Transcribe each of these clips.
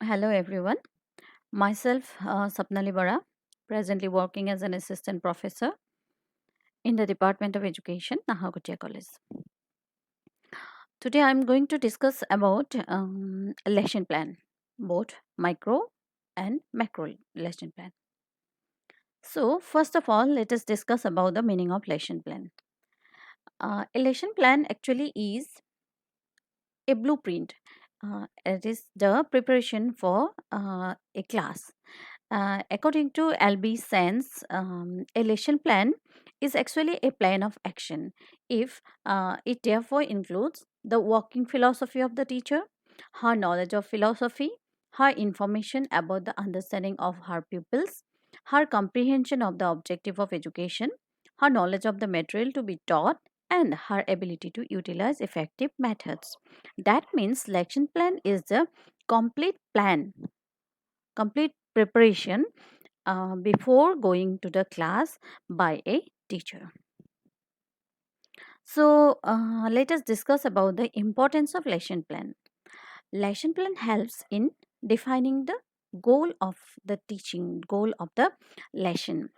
Hello everyone. Myself, Sapnali Bara, presently working as an assistant professor in the Department of Education, Nahakutia College. Today I'm going to discuss about lesson plan, both micro and macro lesson plan. So first of all, let us discuss about the meaning of lesson plan. A lesson plan actually is a blueprint. It is the preparation for a class. According to LB Sense, a lesson plan is actually a plan of action. If it therefore includes the working philosophy of the teacher, her knowledge of philosophy, her information about the understanding of her pupils, her comprehension of the objective of education, her knowledge of the material to be taught, and her ability to utilize effective methods. That means selection plan is the complete plan, complete preparation before going to the class by a teacher. So let us discuss about the importance of lesson plan. Lesson plan helps in defining the goal of the teaching, goal of the lesson.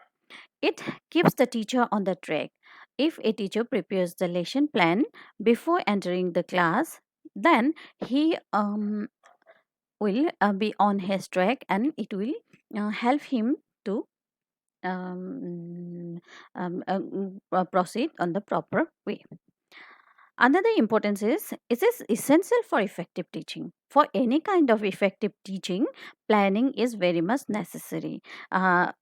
It keeps the teacher on the track. If a teacher prepares the lesson plan before entering the class, then he will be on his track and it will help him to proceed on the proper way. Another importance is it is essential for effective teaching. For any kind of effective teaching, planning is very much necessary. Uh,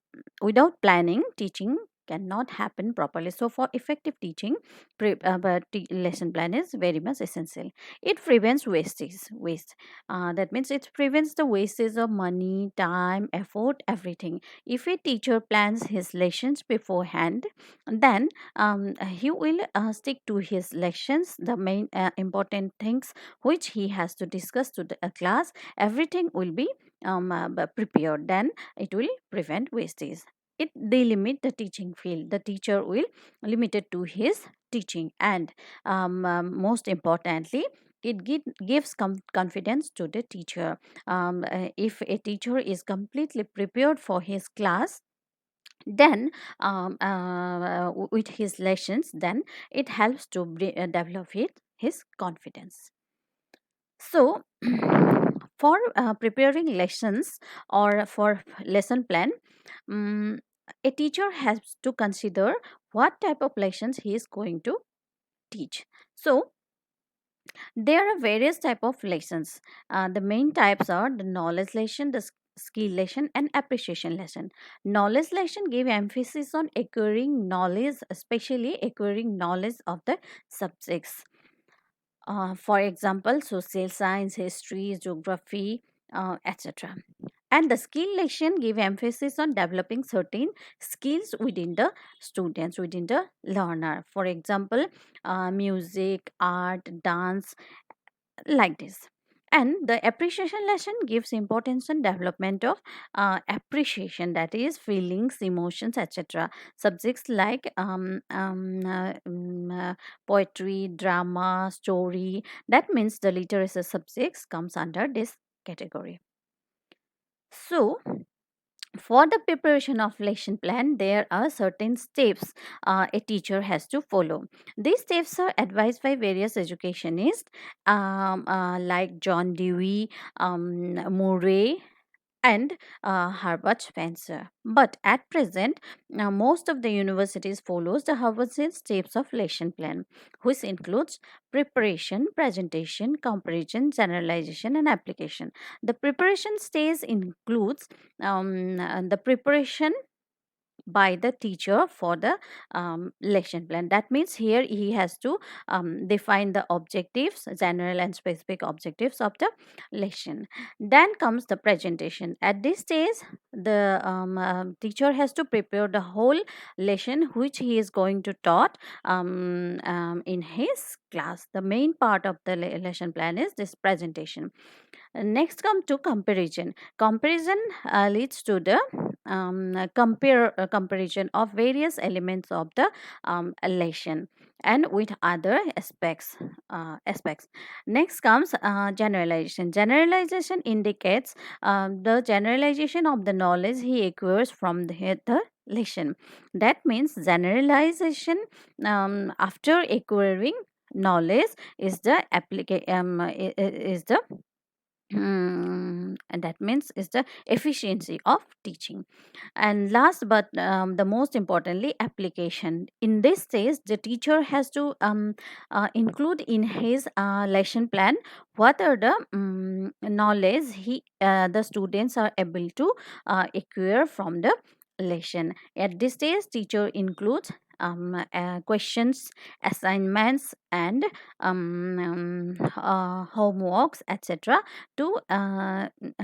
Without planning, teaching cannot happen properly. So for effective teaching, lesson plan is very much essential. It prevents waste. That means it prevents the wastage of money, time, effort, everything. If a teacher plans his lessons beforehand, then he will stick to his lessons, the main important things which he has to discuss to the class. Everything will be prepared. Then it will prevent wastage. It delimit the teaching field. The teacher will limit it to his teaching, and most importantly, it gives confidence to the teacher. If a teacher is completely prepared for his class, then with his lessons, then it helps to develop his confidence. So for preparing lessons or for lesson plan, um, a teacher has to consider what type of lessons he is going to teach. So there are various type of lessons. The main types are the knowledge lesson, the skill lesson, and appreciation lesson. Knowledge lesson give emphasis on acquiring knowledge, especially acquiring knowledge of the subjects. For example, social science, history, geography, etc. And the skill lesson give emphasis on developing certain skills within the students, within the learner. For example, music, art, dance, like this. And the appreciation lesson gives importance on development of appreciation, that is feelings, emotions, etc. Subjects like poetry, drama, story, that means the literacy subjects comes under this category. So for the preparation of lesson plan, there are certain steps a teacher has to follow. These steps are advised by various educationists, like John Dewey, Murray, and Herbert Spencer. But at present, most of the universities follows the Harvard steps of lesson plan, which includes preparation, presentation, comparison, generalization, and application. The preparation stage includes the preparation by the teacher for the lesson plan. That means here he has to define the objectives, general and specific objectives of the lesson. Then comes the presentation. At this stage, the teacher has to prepare the whole lesson which he is going to taught in his class. The main part of the lesson plan is this presentation. Next come to comparison. Comparison leads to the comparison of various elements of the lesson. and with other aspects. Next comes generalization. Generalization indicates the generalization of the knowledge he acquires from the lesson. That means generalization after acquiring knowledge is the is the and that means is the efficiency of teaching. And last but the most importantly, application. In this stage, the teacher has to include in his lesson plan what are the knowledge the students are able to acquire from the lesson. At this stage, teacher includes questions, assignments, and homeworks, etc., to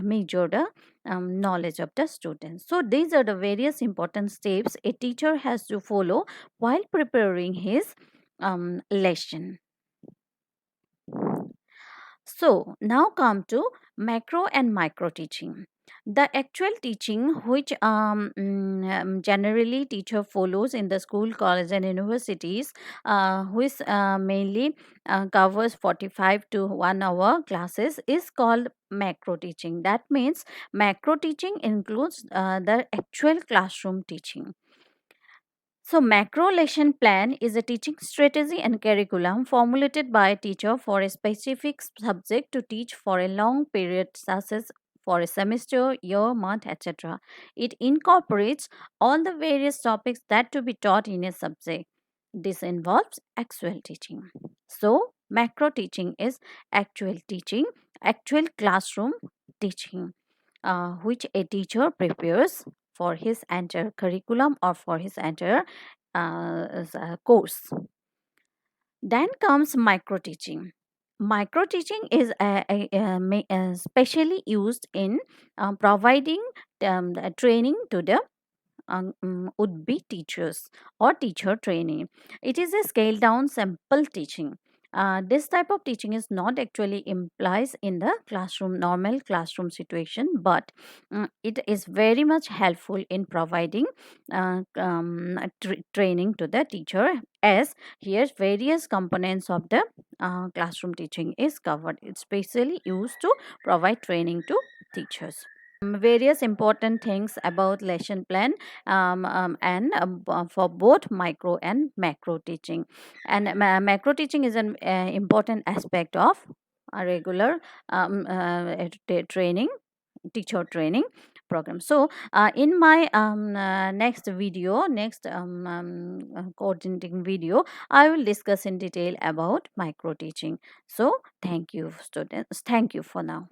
measure the knowledge of the students. So these are the various important steps a teacher has to follow while preparing his lesson. So now come to macro and micro teaching. The actual teaching which generally teacher follows in the school, college and universities, which mainly covers 45 to 1 hour classes, is called macro teaching. That means macro teaching includes the actual classroom teaching. So, macro lesson plan is a teaching strategy and curriculum formulated by a teacher for a specific subject to teach for a long period, such as for a semester, year, month, etc. It incorporates all the various topics that to be taught in a subject. This involves actual teaching. So, macro teaching is actual teaching, actual classroom teaching, which a teacher prepares for his entire curriculum or for his entire course. Then comes micro teaching. Micro teaching is specially used in providing training to the would be teachers or teacher training. It is a scaled down simple teaching. This type of teaching is not actually implies in the classroom normal classroom situation, but it is very much helpful in providing training to the teacher, as here various components of the classroom teaching is covered. It's specially used to provide training to teachers. Various important things about lesson plan and for both micro and macro teaching. And macro teaching is an important aspect of a regular training, teacher training program. So in my next video, next coordinating video, I will discuss in detail about micro teaching. So thank you, students. Thank you for now.